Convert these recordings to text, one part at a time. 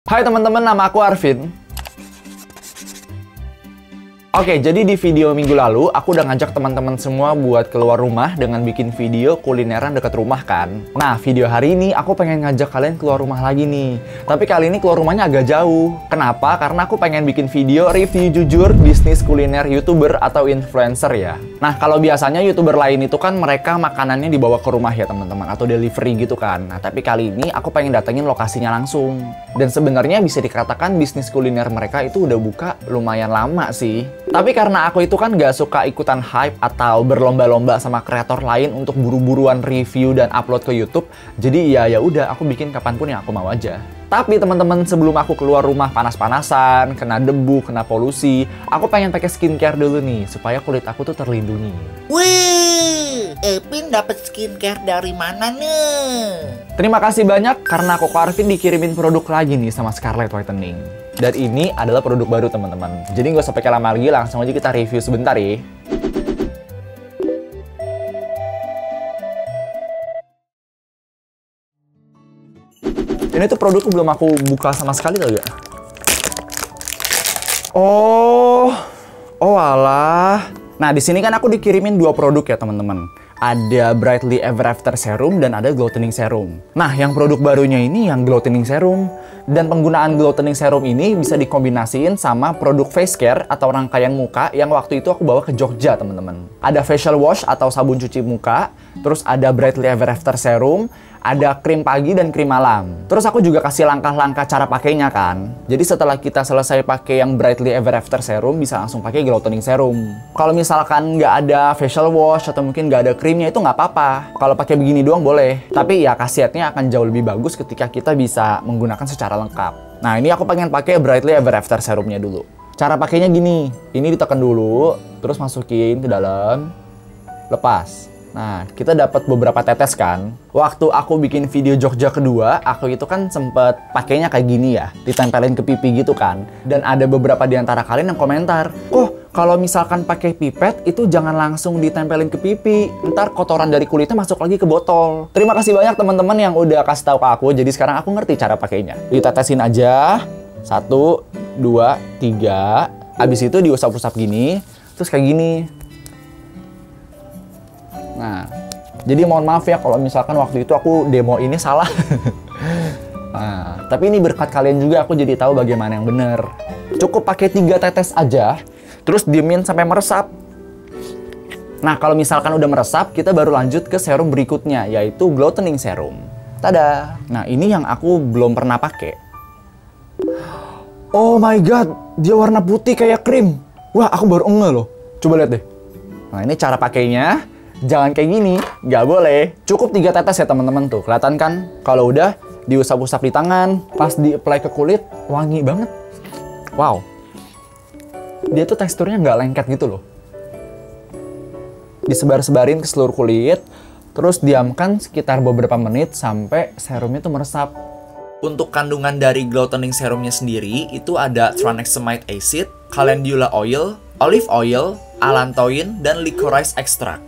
Hai teman-teman, nama aku Arvin. Oke, jadi di video minggu lalu, aku udah ngajak teman-teman semua buat keluar rumah dengan bikin video kulineran dekat rumah kan. Nah, video hari ini aku pengen ngajak kalian keluar rumah lagi nih. Tapi kali ini keluar rumahnya agak jauh. Kenapa? Karena aku pengen bikin video review jujur bisnis kuliner YouTuber atau influencer ya. Nah, kalau biasanya YouTuber lain itu kan mereka makanannya dibawa ke rumah ya teman-teman, atau delivery gitu kan. Nah, tapi kali ini aku pengen datengin lokasinya langsung. Dan sebenarnya bisa dikatakan bisnis kuliner mereka itu udah buka lumayan lama sih. Tapi karena aku itu kan nggak suka ikutan hype atau berlomba-lomba sama kreator lain untuk buru-buruan review dan upload ke YouTube, jadi ya udah aku bikin kapanpun yang aku mau aja. Tapi teman-teman, sebelum aku keluar rumah panas-panasan, kena debu, kena polusi, aku pengen pakai skincare dulu nih supaya kulit aku tuh terlindungi. Wih, Epin dapat skincare dari mana nih? Terima kasih banyak karena aku ke Arvin dikirimin produk lagi nih sama Scarlett Whitening. Dan ini adalah produk baru teman-teman. Jadi nggak usah pakai lama lagi, langsung aja kita review sebentar ya. Ini tuh produknya belum aku buka sama sekali tau gak? Oh alah. Nah di sini kan aku dikirimin dua produk ya teman-teman. Ada Brightly Ever After Serum dan ada Glow Tanning Serum. Nah, yang produk barunya ini yang Glow Tanning Serum. Dan penggunaan Glow Tanning Serum ini bisa dikombinasiin sama produk face care atau rangkaian muka yang waktu itu aku bawa ke Jogja, teman-teman. Ada facial wash atau sabun cuci muka, terus ada Brightly Ever After Serum, ada krim pagi dan krim malam. Terus aku juga kasih langkah-langkah cara pakainya kan. Jadi setelah kita selesai pakai yang Brightly Ever After Serum, bisa langsung pakai Glow Tanning Serum. Kalau misalkan nggak ada facial wash atau mungkin nggak ada krimnya, itu nggak apa-apa. Kalau pakai begini doang boleh. Tapi ya khasiatnya akan jauh lebih bagus ketika kita bisa menggunakan secara lengkap. Nah ini aku pengen pakai Brightly Ever After Serumnya dulu. Cara pakainya gini. Ini ditekan dulu, terus masukin ke dalam, lepas. Nah, kita dapat beberapa tetes kan. Waktu aku bikin video Jogja kedua, aku itu kan sempet pakainya kayak gini ya, ditempelin ke pipi gitu kan. Dan ada beberapa di antara kalian yang komentar, "Kok kalau misalkan pakai pipet itu jangan langsung ditempelin ke pipi, ntar kotoran dari kulitnya masuk lagi ke botol." Terima kasih banyak teman-teman yang udah kasih tahu ke aku. Jadi sekarang aku ngerti cara pakainya. Ditetesin aja. 1, 2, 3. Abis itu diusap-usap gini, terus kayak gini. Nah, jadi mohon maaf ya kalau misalkan waktu itu aku demo ini salah. Nah, tapi ini berkat kalian juga aku jadi tahu bagaimana yang bener. Cukup pakai 3 tetes aja, terus diemin sampai meresap. Nah, kalau misalkan udah meresap, kita baru lanjut ke serum berikutnya, yaitu Glow Tanning Serum. Tada! Nah, ini yang aku belum pernah pakai. Oh my god, dia warna putih kayak krim. Wah, aku baru ngeh loh. Coba lihat deh. Nah, ini cara pakainya. Jangan kayak gini, nggak boleh. Cukup 3 tetes ya teman-teman tuh. Kelihatan kan? Kalau udah diusap-usap di tangan, pas di-apply ke kulit, wangi banget. Wow. Dia tuh teksturnya nggak lengket gitu loh. Disebar-sebarin ke seluruh kulit, terus diamkan sekitar beberapa menit sampai serumnya tuh meresap. Untuk kandungan dari Glow Tanning Serumnya sendiri, itu ada tranexamide acid, calendula oil, olive oil, allantoin, dan licorice extract.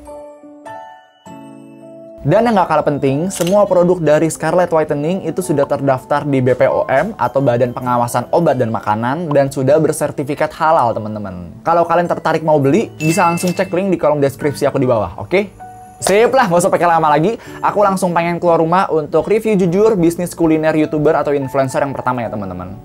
Dan yang gak kalah penting, semua produk dari Scarlett Whitening itu sudah terdaftar di BPOM atau Badan Pengawasan Obat dan Makanan dan sudah bersertifikat halal teman-teman. Kalau kalian tertarik mau beli, bisa langsung cek link di kolom deskripsi aku di bawah, oke? Sip lah, gak usah pakai lama lagi. Aku langsung pengen keluar rumah untuk review jujur bisnis kuliner YouTuber atau influencer yang pertama ya teman-teman.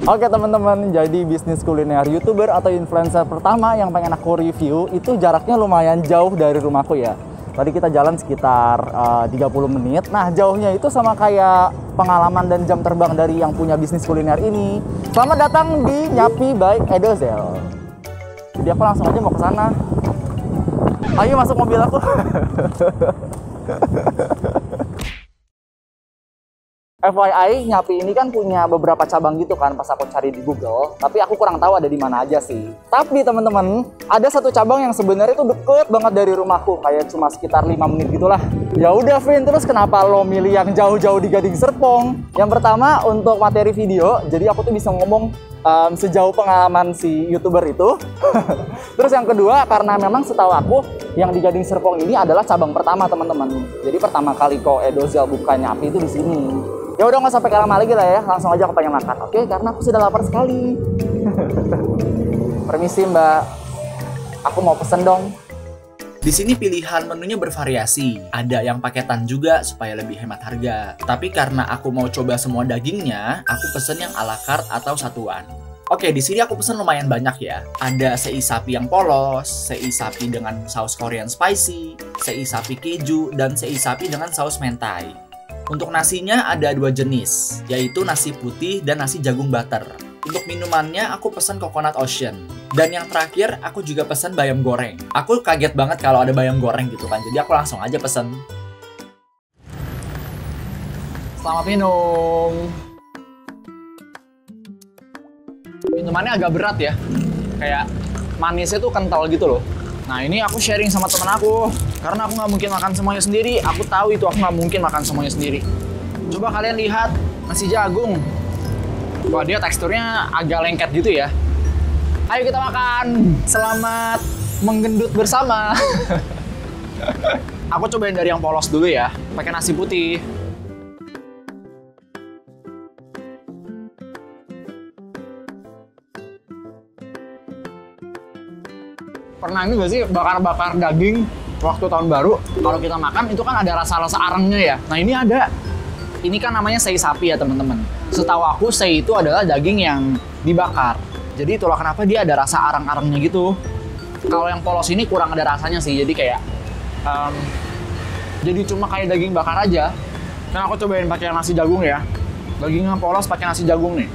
Oke teman-teman, jadi bisnis kuliner YouTuber atau influencer pertama yang pengen aku review itu jaraknya lumayan jauh dari rumahku ya. Tadi kita jalan sekitar 30 menit. Nah, jauhnya itu sama kayak pengalaman dan jam terbang dari yang punya bisnis kuliner ini. Selamat datang di Nyapi by Edozel. Jadi aku langsung aja mau ke sana. Ayo masuk mobil aku. FYI, Nyapi ini kan punya beberapa cabang gitu kan pas aku cari di Google, tapi aku kurang tahu ada di mana aja sih. Tapi teman-teman, ada satu cabang yang sebenarnya tuh deket banget dari rumahku, kayak cuma sekitar 5 menit gitulah. Ya udah, Vin, terus kenapa lo milih yang jauh-jauh di Gading Serpong? Yang pertama, untuk materi video, jadi aku tuh bisa ngomong sejauh pengalaman si YouTuber itu. Terus yang kedua, karena memang setahu aku yang di Gading Serpong ini adalah cabang pertama, teman-teman. Jadi pertama kali kok Edozel buka Nyapi itu di sini. Ya udah, nggak sampai lama lagi lah ya, langsung aja aku pengen makan. Oke, karena aku sudah lapar sekali. Permisi Mbak, aku mau pesen dong. Di sini pilihan menunya bervariasi. Ada yang paketan juga supaya lebih hemat harga. Tapi karena aku mau coba semua dagingnya, aku pesen yang ala carte atau satuan. Oke, di sini aku pesen lumayan banyak ya. Ada sei sapi yang polos, sei sapi dengan saus Korean spicy, sei sapi keju, dan sei sapi dengan saus mentai. Untuk nasinya ada 2 jenis, yaitu nasi putih dan nasi jagung butter. Untuk minumannya aku pesan coconut ocean. Dan yang terakhir aku juga pesan bayam goreng. Aku kaget banget kalau ada bayam goreng gitu kan, jadi aku langsung aja pesen. Selamat minum. Minumannya agak berat ya, kayak manisnya tuh kental gitu loh. Nah ini aku sharing sama temen aku, karena aku nggak mungkin makan semuanya sendiri. Aku tahu itu aku nggak mungkin makan semuanya sendiri. Coba kalian lihat nasi jagung. Wah, dia teksturnya agak lengket gitu ya. Ayo kita makan. Selamat menggendut bersama. Aku cobain dari yang polos dulu ya, pakai nasi putih. Pernah ini gak sih bakar-bakar daging waktu tahun baru? Kalau kita makan itu kan ada rasa-rasa arangnya ya. Nah ini ada. Ini kan namanya sei sapi ya teman-teman. Setahu aku sei itu adalah daging yang dibakar. Jadi itulah kenapa dia ada rasa arang-arangnya gitu. Kalau yang polos ini kurang ada rasanya sih. Jadi kayak jadi cuma kayak daging bakar aja. Kan aku cobain pakai nasi jagung ya. Dagingnya polos pakai nasi jagung nih.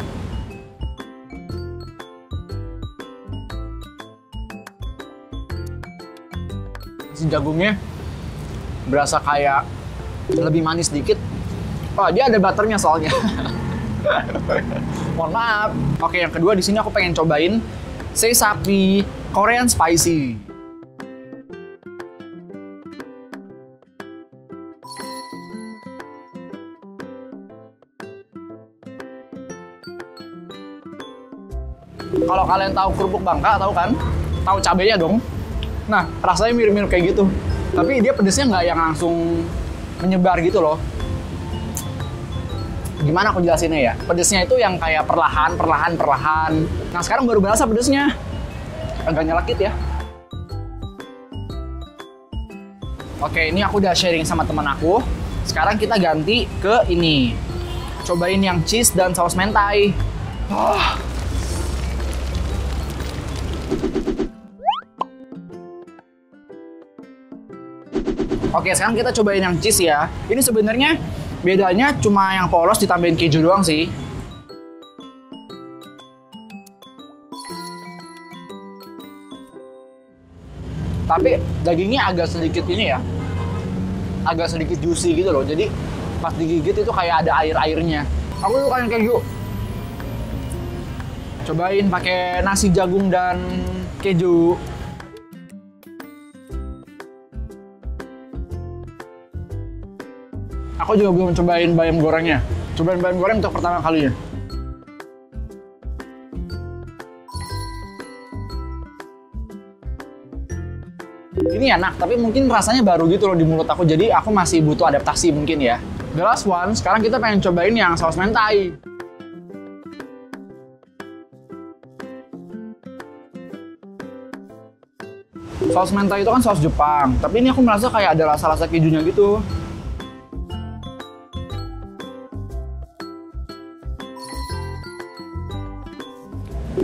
Nasi jagungnya berasa kayak lebih manis dikit. Oh, dia ada butternya soalnya. Mohon maaf. Oke, yang kedua di sini aku pengen cobain sei sapi Korean spicy. Kalau kalian tahu kerupuk Bangka, tahu kan? Tahu cabenya dong. Nah, rasanya mirip-mirip kayak gitu. Tapi dia pedesnya nggak yang langsung menyebar gitu loh. Gimana aku jelasinnya ya? Pedesnya itu yang kayak perlahan. Nah, sekarang baru berasa pedesnya. Agak nyelekit ya. Oke, ini aku udah sharing sama teman aku. Sekarang kita ganti ke ini. Cobain yang cheese dan saus mentai. Oke, sekarang kita cobain yang cheese ya. Ini sebenarnya bedanya cuma yang polos ditambahin keju doang sih. Tapi dagingnya agak sedikit ini ya. Agak sedikit juicy gitu loh. Jadi pas digigit itu kayak ada air-airnya. Aku suka yang keju. Cobain pakai nasi jagung dan keju. Aku juga belum cobain bayam gorengnya. Cobain bayam goreng untuk pertama kalinya. Ini enak, tapi mungkin rasanya baru gitu loh di mulut aku. Jadi aku masih butuh adaptasi mungkin ya. The last one, sekarang kita pengen cobain yang saus mentai. Saus mentai itu kan saus Jepang, tapi ini aku merasa kayak ada rasa-rasa kejunya gitu.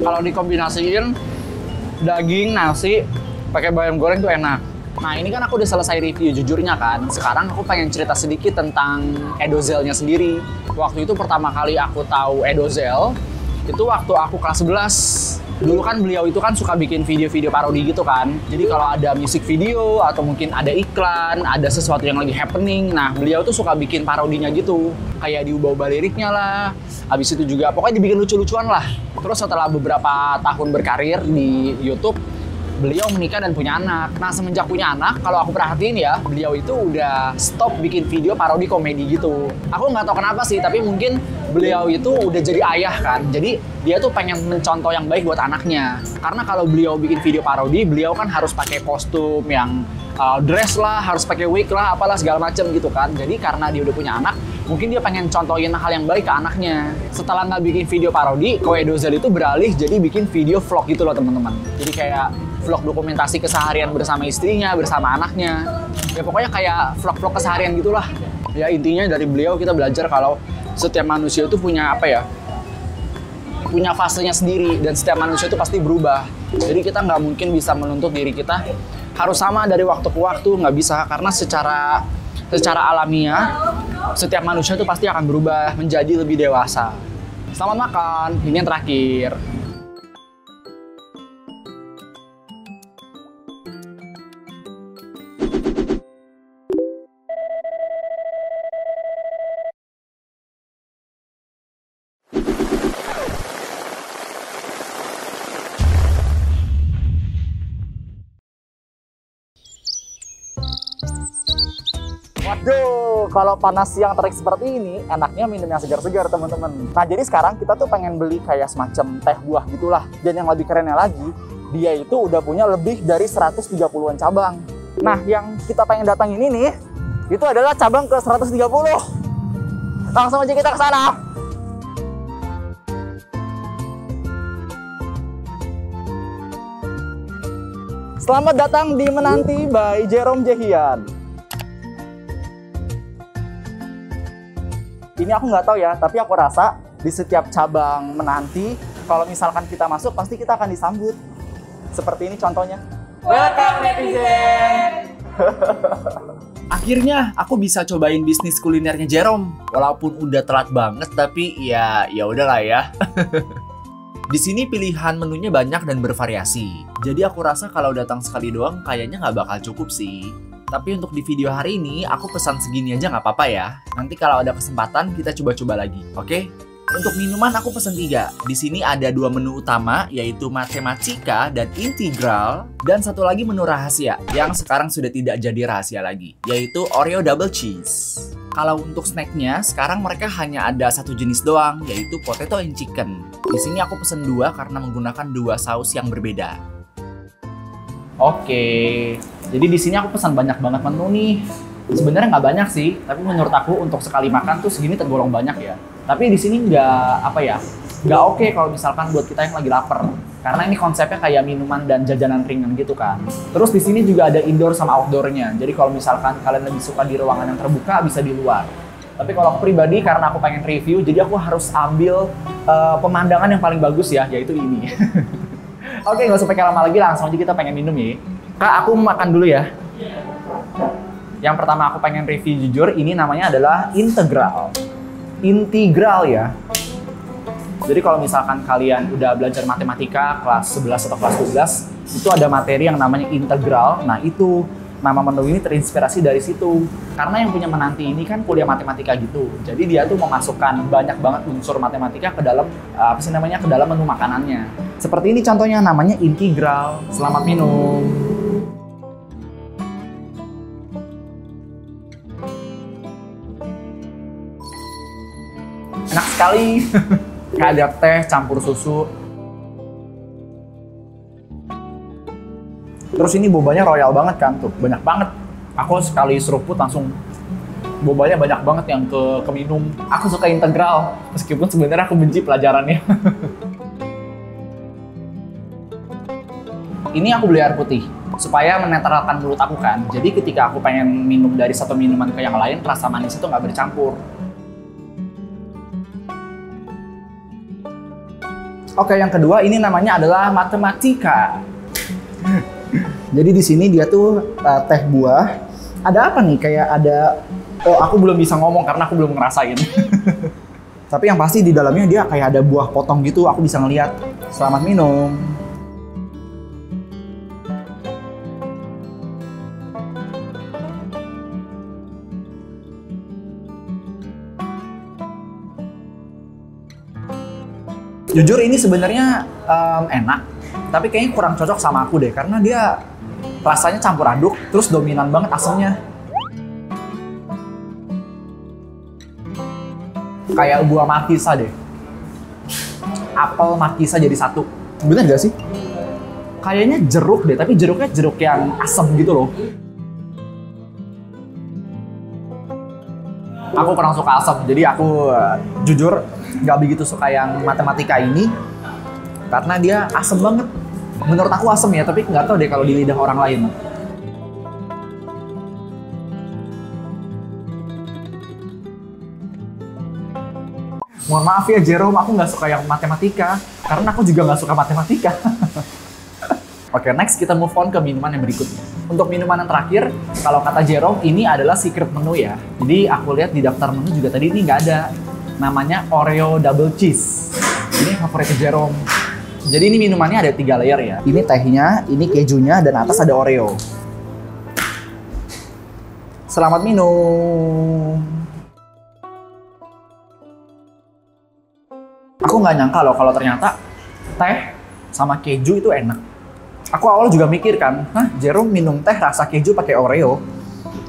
Kalau dikombinasiin daging, nasi, pakai bayam goreng tuh enak. Nah ini kan aku udah selesai review jujurnya kan. Sekarang aku pengen cerita sedikit tentang Edozelnya sendiri. Waktu itu pertama kali aku tahu Edozel, itu waktu aku kelas 11. Dulu kan beliau itu kan suka bikin video-video parodi gitu kan. Jadi kalau ada music video atau mungkin ada iklan, ada sesuatu yang lagi happening, nah beliau tuh suka bikin parodinya gitu. Kayak diubah-ubah liriknya lah. Habis itu juga pokoknya dibikin lucu-lucuan lah. Terus setelah beberapa tahun berkarir di YouTube, beliau menikah dan punya anak. Nah, semenjak punya anak, kalau aku perhatiin ya, beliau itu udah stop bikin video parodi komedi gitu. Aku nggak tahu kenapa sih, tapi mungkin beliau itu udah jadi ayah kan. Jadi dia tuh pengen mencontoh yang baik buat anaknya. Karena kalau beliau bikin video parodi, beliau kan harus pakai kostum yang dress lah, harus pakai wig lah, apalah segala macem gitu kan. Jadi karena dia udah punya anak, mungkin dia pengen contohin hal yang baik ke anaknya. Setelah nggak bikin video parodi, Koe Dozel itu beralih jadi bikin video vlog gitu loh teman-teman. Jadi kayak vlog dokumentasi keseharian bersama istrinya, bersama anaknya. Ya pokoknya kayak vlog-vlog keseharian gitulah. Ya intinya dari beliau kita belajar kalau setiap manusia itu punya apa ya? Punya fasenya sendiri dan setiap manusia itu pasti berubah. Jadi kita nggak mungkin bisa menuntut diri kita harus sama dari waktu ke waktu, nggak bisa, karena secara alamiah setiap manusia itu pasti akan berubah menjadi lebih dewasa. Selamat makan, ini yang terakhir. Waduh, kalau panas siang terik seperti ini, enaknya minum yang segar-segar teman-teman. Nah, jadi sekarang kita tuh pengen beli kayak semacam teh buah gitulah. Dan yang lebih kerennya lagi, dia itu udah punya lebih dari 130-an cabang. Nah, yang kita pengen datang ini nih, itu adalah cabang ke 130. Langsung aja kita ke sana. Selamat datang di Menanti by Jerome Jehian. Ini aku nggak tahu ya, tapi aku rasa di setiap cabang Menanti, kalau misalkan kita masuk, pasti kita akan disambut. Seperti ini contohnya. Welcome netizen! Akhirnya aku bisa cobain bisnis kulinernya Jerome. Walaupun udah telat banget, tapi ya udahlah ya. Di sini pilihan menunya banyak dan bervariasi. Jadi aku rasa kalau datang sekali doang kayaknya nggak bakal cukup sih. Tapi untuk di video hari ini, aku pesan segini aja nggak apa-apa ya. Nanti kalau ada kesempatan, kita coba-coba lagi, oke? Untuk minuman aku pesan 3. Di sini ada 2 menu utama, yaitu Matematika dan Integral. Dan satu lagi menu rahasia, yang sekarang sudah tidak jadi rahasia lagi, yaitu Oreo Double Cheese. Kalau untuk snacknya, sekarang mereka hanya ada satu jenis doang, yaitu Potato and Chicken. Di sini aku pesan 2 karena menggunakan 2 saus yang berbeda. Oke, jadi di sini aku pesan banyak banget menu nih. Sebenarnya nggak banyak sih, tapi menurut aku untuk sekali makan tuh segini tergolong banyak ya. Tapi di sini nggak oke kalau misalkan buat kita yang lagi lapar. Karena ini konsepnya kayak minuman dan jajanan ringan gitu kan. Terus di sini juga ada indoor sama outdoornya. Jadi kalau misalkan kalian lebih suka di ruangan yang terbuka, bisa di luar. Tapi kalau aku pribadi, karena aku pengen review, jadi aku harus ambil pemandangan yang paling bagus ya, yaitu ini. Oke, nggak usah pakai lama lagi, langsung aja kita pengen minum ya. Kak, aku makan dulu ya. Yang pertama aku pengen review jujur, ini namanya adalah Integral. Integral ya. Jadi kalau misalkan kalian udah belajar matematika kelas 11 atau kelas 12, itu ada materi yang namanya Integral. Nah itu, nama menu ini terinspirasi dari situ. Karena yang punya Menanti ini kan kuliah matematika gitu. Jadi dia tuh memasukkan banyak banget unsur matematika ke dalam, ke dalam menu makanannya. Seperti ini contohnya, namanya Integral. Selamat minum. Enak sekali. Kayak ada teh campur susu. Terus ini bobanya royal banget kan tuh, banyak banget. Aku sekali seruput langsung bobanya banyak banget yang ke minum. Aku suka Integral, meskipun sebenarnya aku benci pelajarannya. Ini aku beli air putih supaya menetralkan mulut aku kan. Jadi ketika aku pengen minum dari satu minuman ke yang lain, rasa manis itu nggak bercampur. Oke, yang kedua ini namanya adalah Matematika. Jadi di sini dia tuh teh buah. Ada apa nih? Kayak ada, oh aku belum bisa ngomong karena aku belum ngerasain. Tapi yang pasti di dalamnya dia kayak ada buah potong gitu, aku bisa ngeliat. Selamat minum. Jujur ini sebenarnya enak, tapi kayaknya kurang cocok sama aku deh, karena dia rasanya campur aduk, terus dominan banget asamnya. Kayak buah markisa deh. Apel markisa jadi satu. Bener gak sih? Kayaknya jeruk deh, tapi jeruknya jeruk yang asam gitu loh. Aku kurang suka asam, jadi aku jujur nggak begitu suka yang matematika ini karena dia asam banget. Menurut aku asam ya, tapi nggak tahu deh kalau di lidah orang lain. Mohon maaf ya Jerome, aku nggak suka yang matematika karena aku juga nggak suka matematika. Oke, next kita move on ke minuman yang berikutnya. Untuk minuman yang terakhir, kalau kata Jerome, ini adalah secret menu ya. Jadi aku lihat di daftar menu juga tadi ini nggak ada. Namanya Oreo Double Cheese. Ini favorit Jerome. Jadi ini minumannya ada 3 layer ya. Ini tehnya, ini kejunya, dan atas ada Oreo. Selamat minum. Aku nggak nyangka loh kalau ternyata teh sama keju itu enak. Aku awal juga mikir kan, Jerome minum teh rasa keju pakai Oreo.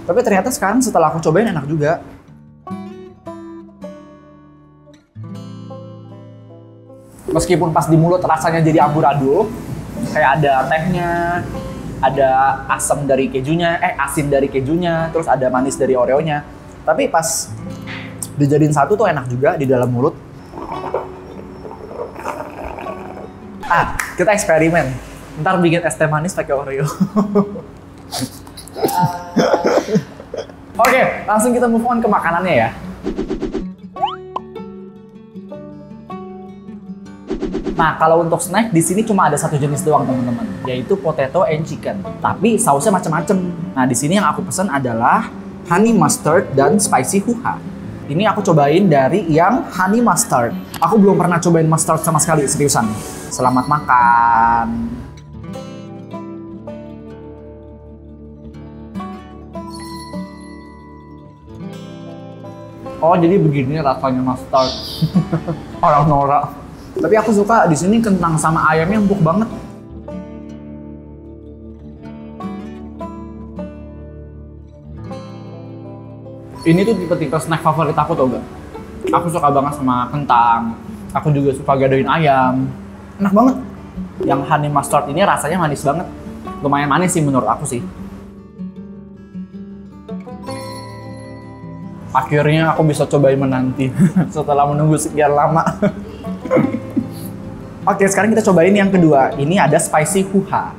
Tapi ternyata sekarang setelah aku cobain enak juga. Meskipun pas di mulut rasanya jadi amburadul, kayak ada tehnya, ada asam dari kejunya, asin dari kejunya, terus ada manis dari Oreonya. Tapi pas dijadiin satu tuh enak juga di dalam mulut. Kita eksperimen. Ntar bikin es teh manis pakai Oreo. Oke, langsung kita move on ke makanannya ya. Nah, kalau untuk snack di sini cuma ada satu jenis doang teman-teman, yaitu potato and chicken. Tapi sausnya macem-macem. Nah, di sini yang aku pesen adalah honey mustard dan spicy huha. Ini aku cobain dari yang honey mustard. Aku belum pernah cobain mustard sama sekali, seriusan. Selamat makan. Oh, jadi begini rasanya mustard. Orang norak. Tapi aku suka di sini kentang sama ayamnya empuk banget. Ini tuh tipe-tipe snack favorit aku tau gak? Aku suka banget sama kentang. Aku juga suka gadoin ayam. Enak banget. Yang honey mustard ini rasanya manis banget. Lumayan manis sih menurut aku sih. Akhirnya aku bisa cobain menanti setelah menunggu sekian lama. Oke, sekarang kita cobain yang kedua. Ini ada spicy huha.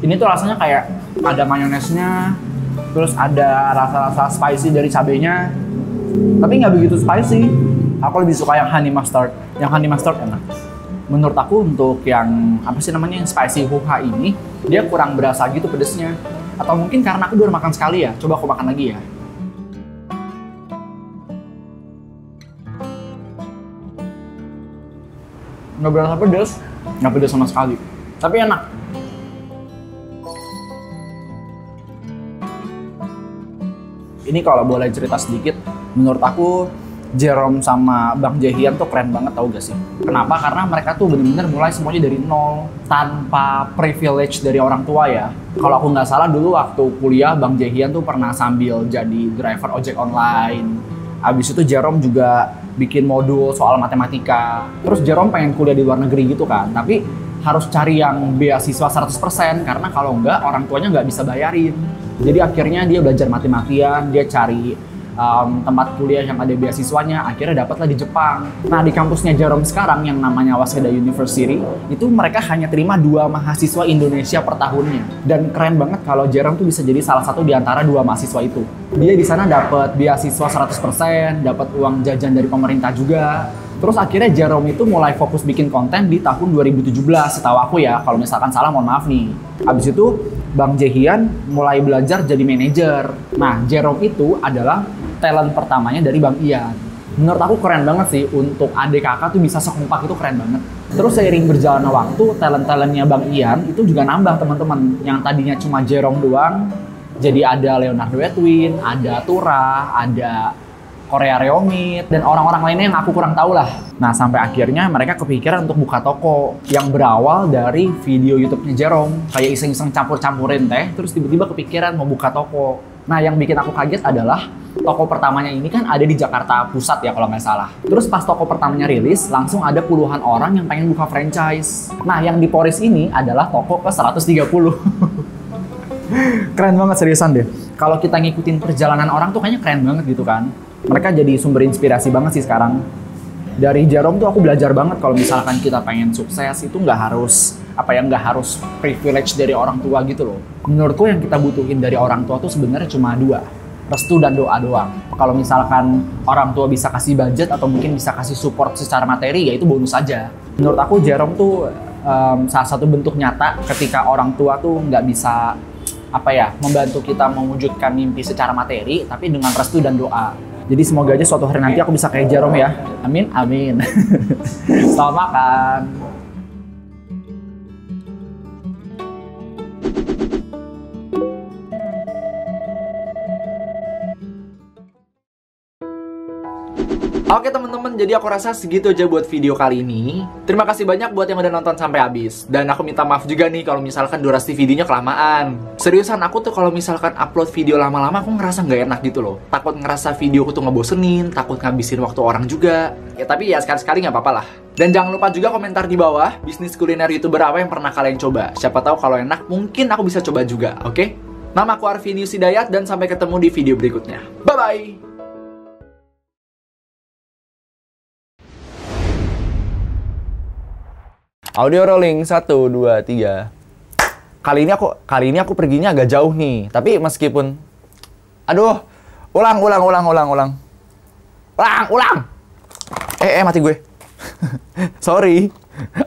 Ini tuh rasanya kayak ada mayonesnya, terus ada rasa-rasa spicy dari cabenya. Tapi nggak begitu spicy. Aku lebih suka yang honey mustard. Yang honey mustard enak. Menurut aku untuk yang apa sih namanya yang spicy huha ini dia kurang berasa gitu pedesnya, atau mungkin karena aku baru makan sekali ya. Coba aku makan lagi ya. Nggak berasa pedes, nggak pedes sama sekali, tapi enak. Ini kalau boleh cerita sedikit, menurut aku Jerome sama Bang Jehian tuh keren banget, tau gak sih? Kenapa? Karena mereka tuh bener-bener mulai semuanya dari nol, tanpa privilege dari orang tua ya. Kalau aku nggak salah dulu waktu kuliah, Bang Jehian tuh pernah sambil jadi driver ojek online. Abis itu Jerome juga bikin modul soal matematika. Terus Jerome pengen kuliah di luar negeri gitu kan, tapi harus cari yang beasiswa 100% karena kalau nggak orang tuanya nggak bisa bayarin. Jadi akhirnya dia belajar mati-matian, dia cari tempat kuliah yang ada beasiswanya, akhirnya dapatlah di Jepang. Nah, di kampusnya Jerome sekarang yang namanya Waseda University, itu mereka hanya terima 2 mahasiswa Indonesia per tahunnya. Dan keren banget kalau Jerome tuh bisa jadi salah satu di antara 2 mahasiswa itu. Dia di sana dapat beasiswa 100%, dapat uang jajan dari pemerintah juga. Terus akhirnya Jerome itu mulai fokus bikin konten di tahun 2017, setahu aku ya. Kalau misalkan salah, mohon maaf nih. Abis itu Bang Jehian mulai belajar jadi manajer. Nah, Jerome itu adalah talent pertamanya dari Bang Ian. Menurut aku keren banget sih, untuk adik kakak tuh bisa sekompak itu keren banget. Terus seiring berjalannya waktu, talent-talentnya Bang Ian itu juga nambah teman-teman. Yang tadinya cuma Jerome doang, Jadi ada Leonardo Edwin, ada Tura, ada Korea Reomit, dan orang-orang lainnya yang aku kurang tahu lah. Nah, sampai akhirnya mereka kepikiran untuk buka toko yang berawal dari video YouTube-nya Jerome. Kayak iseng-iseng campur-campurin teh, terus tiba-tiba kepikiran mau buka toko. Nah, yang bikin aku kaget adalah toko pertamanya ini kan ada di Jakarta Pusat ya kalau nggak salah. Terus pas toko pertamanya rilis, langsung ada puluhan orang yang pengen buka franchise. Nah, yang di Poris ini adalah toko ke 130. Keren banget seriusan deh. Kalau kita ngikutin perjalanan orang tuh kayaknya keren banget gitu kan. Mereka jadi sumber inspirasi banget sih sekarang. Dari Jerome tuh aku belajar banget kalau misalkan kita pengen sukses itu nggak harus privilege dari orang tua gitu loh. Menurutku yang kita butuhin dari orang tua tuh sebenarnya cuma dua, restu dan doa doang. Kalau misalkan orang tua bisa kasih budget atau mungkin bisa kasih support secara materi, ya itu bonus aja. Menurut aku Jerome tuh salah satu bentuk nyata ketika orang tua tuh nggak bisa membantu kita mewujudkan mimpi secara materi, tapi dengan restu dan doa. Jadi semoga aja suatu hari nanti aku bisa kayak Jerome ya. Amin, amin. Selamat makan. Oke teman-teman, jadi aku rasa segitu aja buat video kali ini. Terima kasih banyak buat yang udah nonton sampai habis. Dan aku minta maaf juga nih kalau misalkan durasi videonya kelamaan. Seriusan aku tuh kalau misalkan upload video lama-lama aku ngerasa nggak enak gitu loh. Takut ngerasa videoku tuh ngebosenin, takut ngabisin waktu orang juga. Ya tapi ya sekali-sekali nggak apa-apa lah. Dan jangan lupa juga komentar di bawah bisnis kuliner YouTuber apa yang pernah kalian coba. Siapa tahu kalau enak mungkin aku bisa coba juga, oke? Nama aku Arvin Yusidayat dan sampai ketemu di video berikutnya. Bye-bye! Audio rolling 1, 2, 3. Kali ini aku perginya agak jauh nih. Tapi meskipun ulang. Mati gue. Sorry.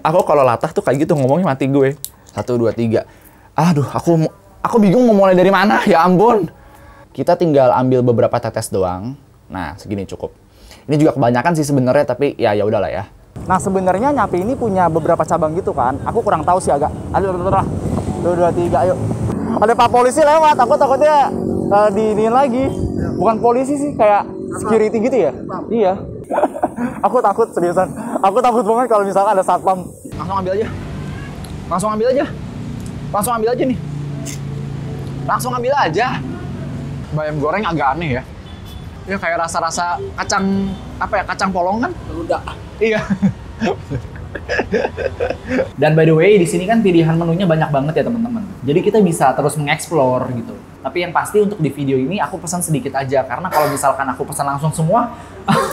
Aku kalau latah tuh kayak gitu ngomongnya mati gue. 1, 2, 3. Aduh, aku bingung mau mulai dari mana. Ya ampun. Kita tinggal ambil beberapa tetes doang. Nah, segini cukup. Ini juga kebanyakan sih sebenarnya, tapi ya udahlah ya. Nah sebenarnya Nyapi ini punya beberapa cabang gitu kan. Aku kurang tahu sih agak. Aduh, 2, 3, ayo. Ada Pak Polisi lewat, aku takutnya diiniin lagi. Bukan polisi sih, kayak security gitu ya? Iya. Aku takut, seriusan. Aku takut banget kalau misalkan ada satpam. Langsung ambil aja nih. Langsung ambil aja. Bayam goreng agak aneh ya. Ya kayak rasa-rasa kacang polong kan? Udah. Iya. Dan by the way, di sini kan pilihan menunya banyak banget ya teman-teman. Jadi kita bisa terus mengeksplor gitu. Tapi yang pasti untuk di video ini aku pesan sedikit aja karena kalau misalkan aku pesan langsung semua,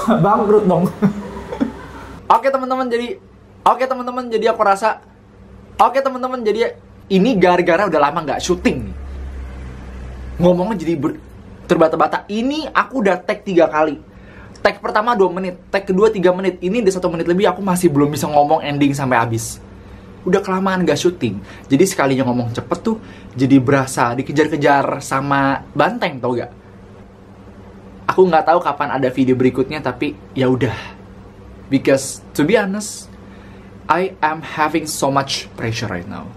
bangkrut dong. Oke teman-teman, jadi ini gara-gara udah lama nggak syuting nih. Ngomongnya jadi terbata-bata. Ini aku udah tag 3 kali. Tag pertama 2 menit, tag kedua 3 menit. Ini udah 1 menit lebih, aku masih belum bisa ngomong ending sampai habis. Udah kelamaan gak syuting. Jadi sekalinya ngomong cepet tuh, jadi berasa dikejar-kejar sama banteng, tau gak? Aku nggak tahu kapan ada video berikutnya, tapi ya udah. Because to be honest, I am having so much pressure right now.